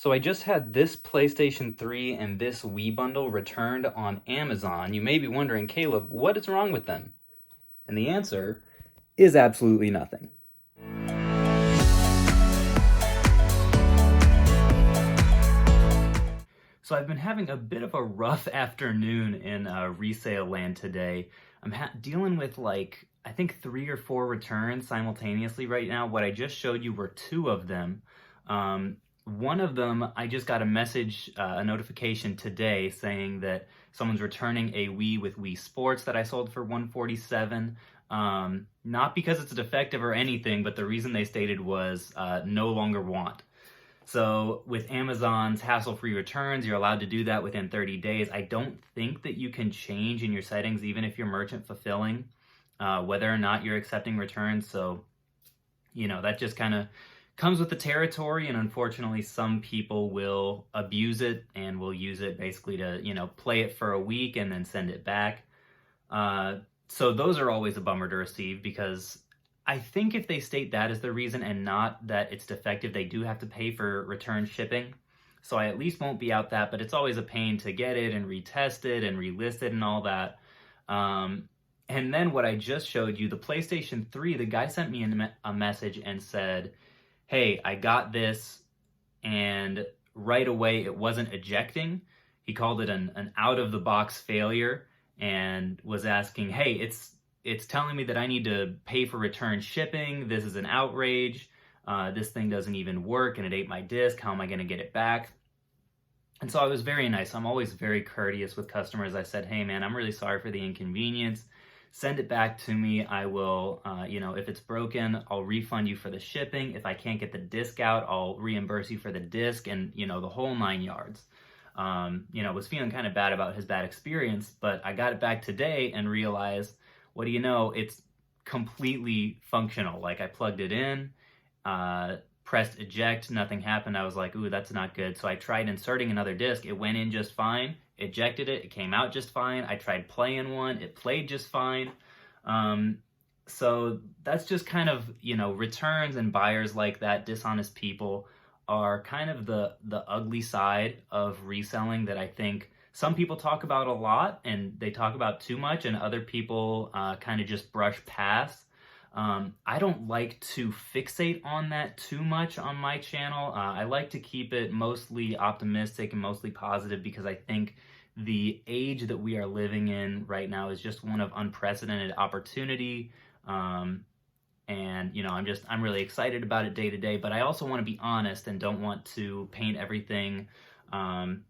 So I just had this PlayStation 3 and this Wii bundle returned on Amazon. You may be wondering, Caleb, what is wrong with them? And the answer is absolutely nothing. So I've been having a bit of a rough afternoon in resale land today. I'm dealing with I think 3 or 4 returns simultaneously right now. What I just showed you were 2 of them. One of them, I just got a message, a notification today saying that someone's returning a Wii with Wii Sports that I sold for $147. Not because it's defective or anything, but the reason they stated was no longer want. So with Amazon's hassle-free returns, you're allowed to do that within 30 days. I don't think that you can change in your settings, even if you're merchant fulfilling, whether or not you're accepting returns. So, that just kind of comes with the territory, and unfortunately some people will abuse it and will use it basically to, play it for a week and then send it back. So those are always a bummer to receive, because I think if they state that as the reason and not that it's defective, they do have to pay for return shipping. So I at least won't be out that, but it's always a pain to get it and retest it and relist it and all that. And then what I just showed you, the PlayStation 3, the guy sent me a message and said, hey, I got this, and right away it wasn't ejecting. He called it an out-of-the-box failure and was asking, hey, it's telling me that I need to pay for return shipping. This is an outrage. This thing doesn't even work and it ate my disc. How am I going to get it back? And so I was very nice. I'm always very courteous with customers. I said, hey man, I'm really sorry for the inconvenience. Send it back to me. I will, if it's broken, I'll refund you for the shipping. If I can't get the disc out, I'll reimburse you for the disc, and, the whole 9 yards. Was feeling kind of bad about his bad experience, but I got it back today and realized, what do you know, it's completely functional. Like, I plugged it in, pressed eject, nothing happened. I was like, ooh, that's not good. So I tried inserting another disc. It went in just fine. Ejected it came out just fine. I tried playing one, it played just fine. So that's just kind of, returns and buyers like that, dishonest people, are kind of the ugly side of reselling that I think some people talk about a lot, and they talk about too much, and other people kind of just brush past. I don't like to fixate on that too much on my channel. I like to keep it mostly optimistic and mostly positive, because I think the age that we are living in right now is just one of unprecedented opportunity. And, I'm really excited about it day to day, but I also want to be honest and don't want to paint everything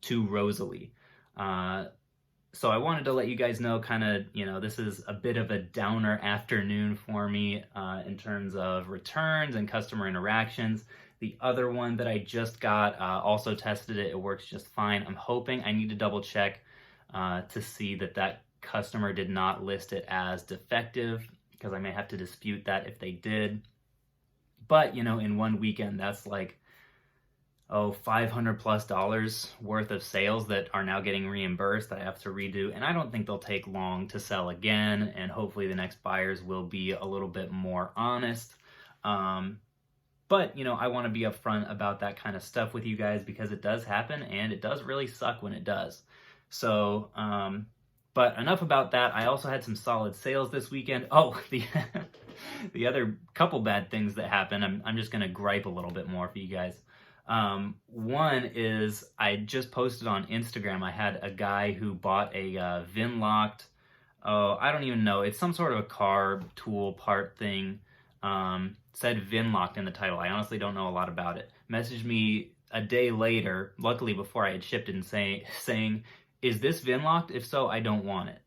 too rosily. So I wanted to let you guys know this is a bit of a downer afternoon for me in terms of returns and customer interactions. The other one that I just got, also tested it. It works just fine. I'm hoping, I need to double check to see that customer did not list it as defective, because I may have to dispute that if they did. But, in one weekend, that's like, $500+ worth of sales that are now getting reimbursed that I have to redo. And I don't think they'll take long to sell again. And hopefully the next buyers will be a little bit more honest. But, I want to be upfront about that kind of stuff with you guys, because it does happen and it does really suck when it does. So, but enough about that. I also had some solid sales this weekend. Oh, the other couple bad things that happened, I'm just going to gripe a little bit more for you guys. One is, I just posted on Instagram, I had a guy who bought a VIN locked, I don't even know, it's some sort of a car tool part thing, said VIN locked in the title. I honestly don't know a lot about it. Messaged me a day later, luckily before I had shipped it, and saying, is this VIN locked? If so, I don't want it.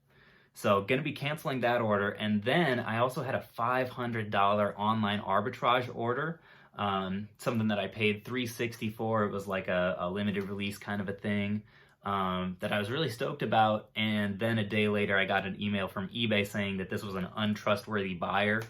So gonna be canceling that order. And then I also had a $500 online arbitrage order. Something that I paid $360 for. It was like a limited release kind of a thing, that I was really stoked about. And then a day later, I got an email from eBay saying that this was an untrustworthy buyer.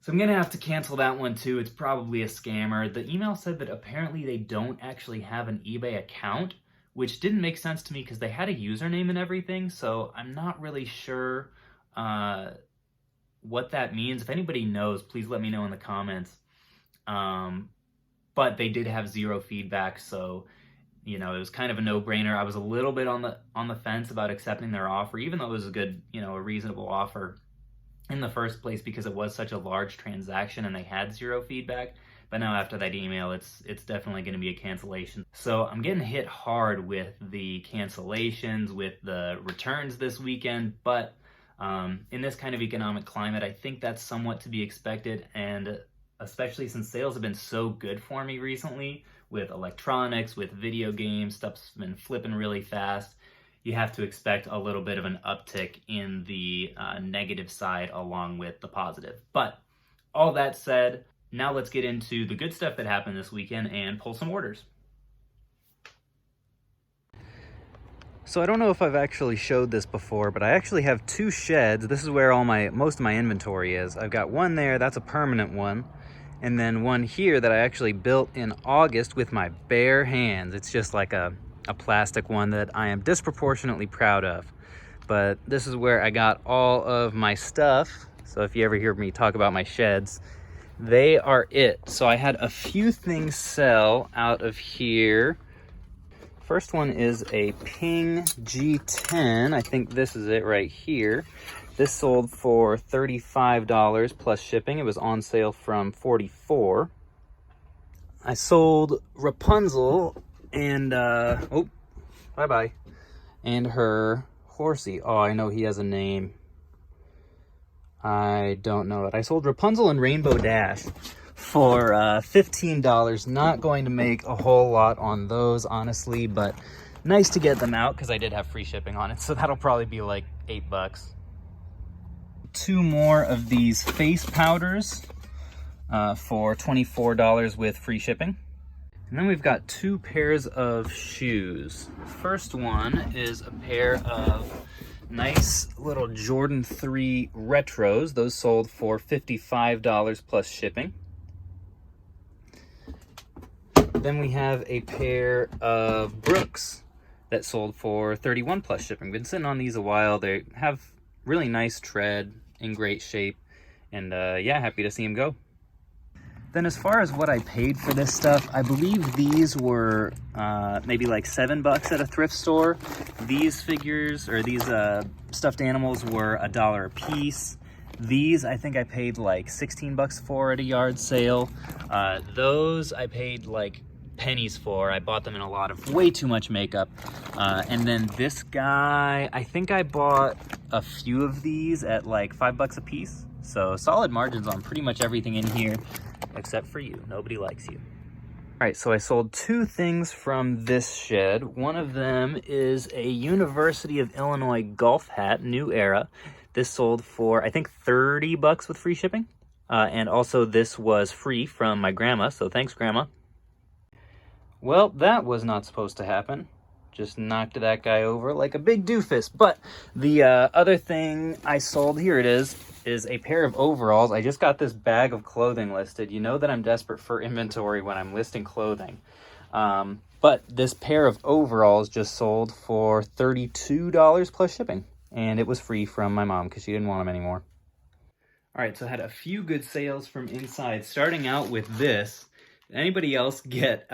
So I'm gonna have to cancel that one too. It's probably a scammer. The email said that apparently they don't actually have an eBay account, which didn't make sense to me because they had a username and everything. So I'm not really sure what that means. If anybody knows, please let me know in the comments. but they did have 0 feedback, so you know, it was kind of a no-brainer. I was a little bit on the fence about accepting their offer, even though it was a good, you know, a reasonable offer in the first place, because it was such a large transaction and they had 0 feedback. But now after that email, it's definitely going to be a cancellation. So I'm getting hit hard with the cancellations, with the returns this weekend, but in this kind of economic climate, I think that's somewhat to be expected, and especially since sales have been so good for me recently with electronics, with video games, stuff's been flipping really fast. You have to expect a little bit of an uptick in the negative side along with the positive. But all that said, now let's get into the good stuff that happened this weekend and pull some orders. So I don't know if I've actually showed this before, but I actually have 2 sheds. This is where most of my inventory is. I've got one there, that's a permanent one. And then one here that I actually built in August with my bare hands. It's just like a plastic one that I am disproportionately proud of. But this is where I got all of my stuff. So if you ever hear me talk about my sheds, they are it. So I had a few things sell out of here. First one is a Ping G10. I think this is it right here. This sold for $35 plus shipping. It was on sale from $44. I sold Rapunzel and, oh, bye-bye. And her horsey. Oh, I know he has a name. I don't know it. I sold Rapunzel and Rainbow Dash for $15. Not going to make a whole lot on those, honestly, but nice to get them out because I did have free shipping on it, so that'll probably be like $8. 2 more of these face powders for $24 with free shipping. And then we've got 2 pairs of shoes. First one is a pair of nice little Jordan 3 retros. Those sold for $55 plus shipping. Then we have a pair of Brooks that sold for $31 plus shipping. Been sitting on these a while. They have really nice tread, in great shape, and yeah, happy to see them go. Then as far as what I paid for this stuff, I believe these were maybe like $7 at a thrift store. These figures, or these stuffed animals, were $1 a piece. These I think I paid like $16 for at a yard sale. Those I paid like pennies for. I bought them in a lot of way too much makeup. And then this guy, I think I bought a few of these at like $5 a piece. So solid margins on pretty much everything in here, except for you. Nobody likes you. All right, so I sold 2 things from this shed. One of them is a University of Illinois golf hat, New Era. This sold for, I think, $30 with free shipping. And also this was free from my grandma, so thanks, Grandma. Well, that was not supposed to happen. Just knocked that guy over like a big doofus. But the other thing I sold, here it is a pair of overalls. I just got this bag of clothing listed. You know that I'm desperate for inventory when I'm listing clothing. But this pair of overalls just sold for $32 plus shipping. And it was free from my mom because she didn't want them anymore. All right, so I had a few good sales from inside. Starting out with this. Did anybody else get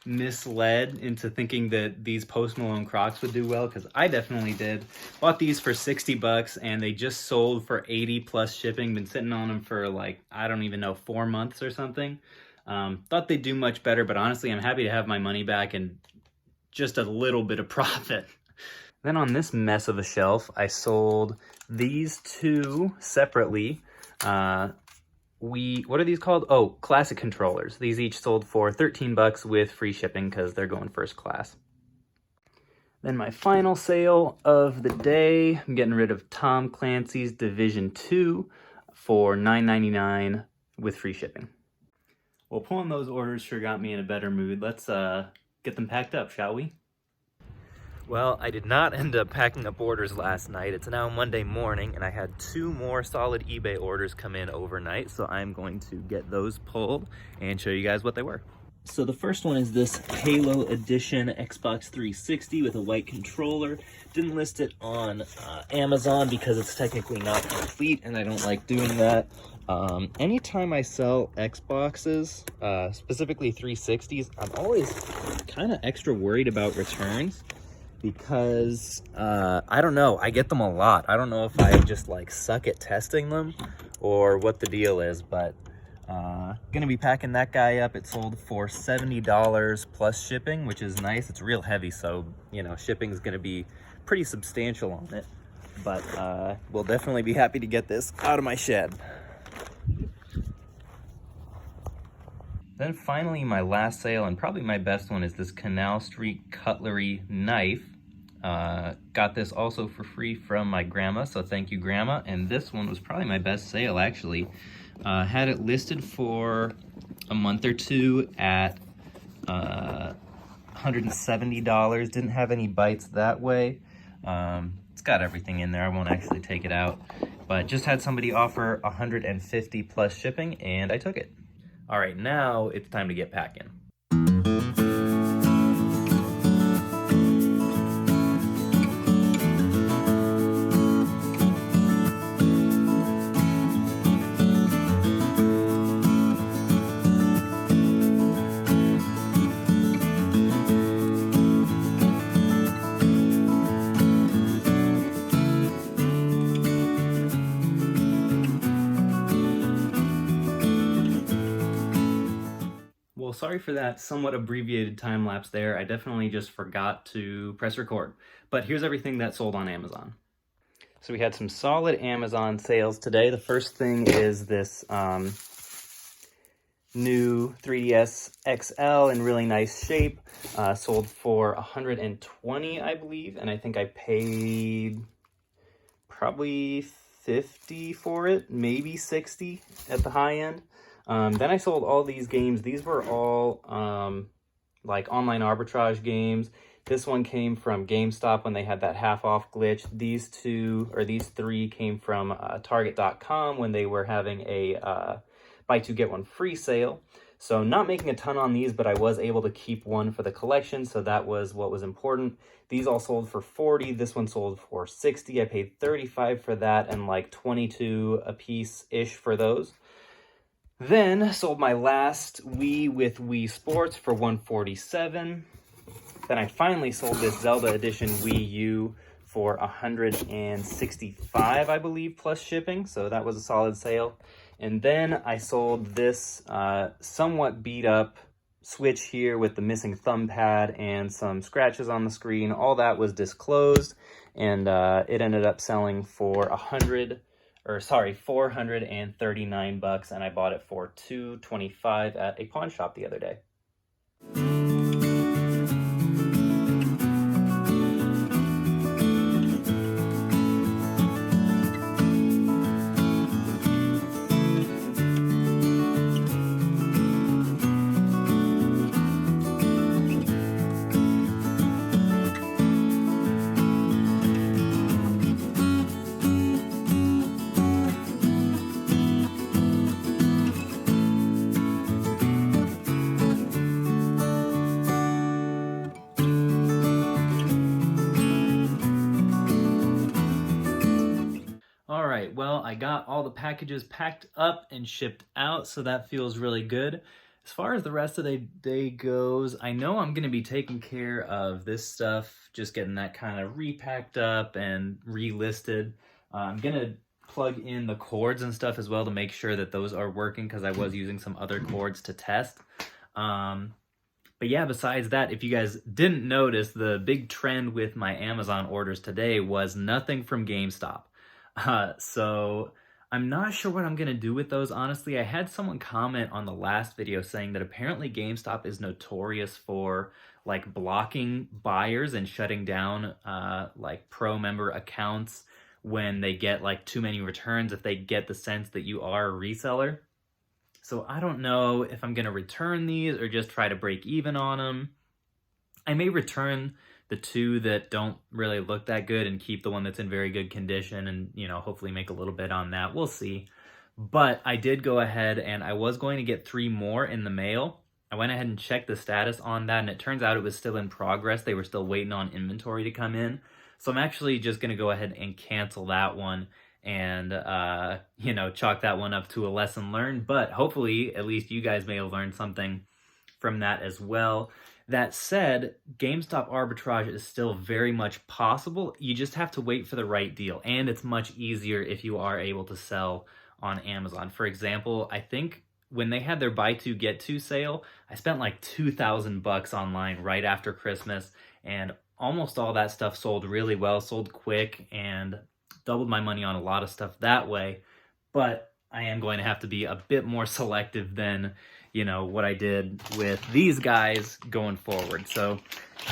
misled into thinking that these Post Malone Crocs would do well? Because I definitely did. Bought these for $60 and they just sold for $80 plus shipping. Been sitting on them for like, I don't even know, 4 months or something. Thought they'd do much better, but honestly, I'm happy to have my money back and just a little bit of profit. Then on this mess of a shelf, I sold these 2 separately. What are these called? Oh, classic controllers. These each sold for $13 with free shipping because they're going first class. Then my final sale of the day, I'm getting rid of Tom Clancy's Division 2 for $9.99 with free shipping. Well, pulling those orders sure got me in a better mood. Let's get them packed up, shall we? Well, I did not end up packing up orders last night. It's now Monday morning, and I had 2 more solid eBay orders come in overnight, so I'm going to get those pulled and show you guys what they were. So the first one is this Halo Edition Xbox 360 with a white controller. Didn't list it on Amazon because it's technically not complete, and I don't like doing that. Anytime I sell Xboxes, specifically 360s, I'm always kind of extra worried about returns because, I don't know, I get them a lot. I don't know if I just like suck at testing them or what the deal is, but gonna be packing that guy up. It sold for $70 plus shipping, which is nice. It's real heavy, so you know shipping is gonna be pretty substantial on it, but we'll definitely be happy to get this out of my shed. Then finally, my last sale, and probably my best one, is this Canal Street cutlery knife. Got this also for free from my grandma, so thank you, Grandma. And this one was probably my best sale, actually. Had it listed for a month or two at $170. Didn't have any bites that way. It's got everything in there. I won't actually take it out, but just had somebody offer $150 plus shipping, and I took it. All right, now it's time to get packing. Well, sorry for that somewhat abbreviated time lapse there. I definitely just forgot to press record. But here's everything that sold on Amazon. So we had some solid Amazon sales today. The first thing is this new 3DS XL in really nice shape. Sold for $120, I believe. And I think I paid probably $50 for it, maybe $60 at the high end. Then I sold all these games. These were all like online arbitrage games. This one came from GameStop when they had that half off glitch. These three came from Target.com when they were having a buy two get one free sale. So not making a ton on these, but I was able to keep one for the collection, so that was what was important. These all sold for $40. This one sold for $60. I paid $35 for that and like $22 a piece-ish for those. Then sold my last Wii with Wii Sports for $147. Then I finally sold this Zelda Edition Wii U for $165, I believe, plus shipping. So that was a solid sale. And then I sold this somewhat beat up Switch here with the missing thumb pad and some scratches on the screen. All that was disclosed, and it ended up selling for $439, and I bought it for $225 at a pawn shop the other day. All right, well, I got all the packages packed up and shipped out, so that feels really good. As far as the rest of the day goes, I know I'm going to be taking care of this stuff, just getting that kind of repacked up and relisted. I'm going to plug in the cords and stuff as well to make sure that those are working, because I was using some other cords to test. But yeah, besides that, if you guys didn't notice, the big trend with my Amazon orders today was nothing from GameStop. So I'm not sure what I'm going to do with those, honestly. I had someone comment on the last video saying that apparently GameStop is notorious for like blocking buyers and shutting down like pro member accounts when they get like too many returns, if they get the sense that you are a reseller. So I don't know if I'm going to return these or just try to break even on them. I may return the two that don't really look that good and keep the one that's in very good condition and, you know, hopefully make a little bit on that. We'll see. But I did go ahead and I was going to get 3 more in the mail. I went ahead and checked the status on that, and it turns out it was still in progress. They were still waiting on inventory to come in. So I'm actually just going to go ahead and cancel that one and, you know, chalk that one up to a lesson learned. But hopefully, at least you guys may have learned something from that as well. That said, GameStop arbitrage is still very much possible. You just have to wait for the right deal. And it's much easier if you are able to sell on Amazon. For example, I think when they had their buy two get two sale, I spent like $2,000 online right after Christmas, and almost all that stuff sold really well, sold quick, and doubled my money on a lot of stuff that way. But I am going to have to be a bit more selective than, you know, what I did with these guys going forward. So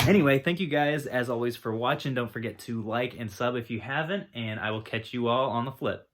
anyway, thank you guys as always for watching. Don't forget to like and sub if you haven't, and I will catch you all on the flip.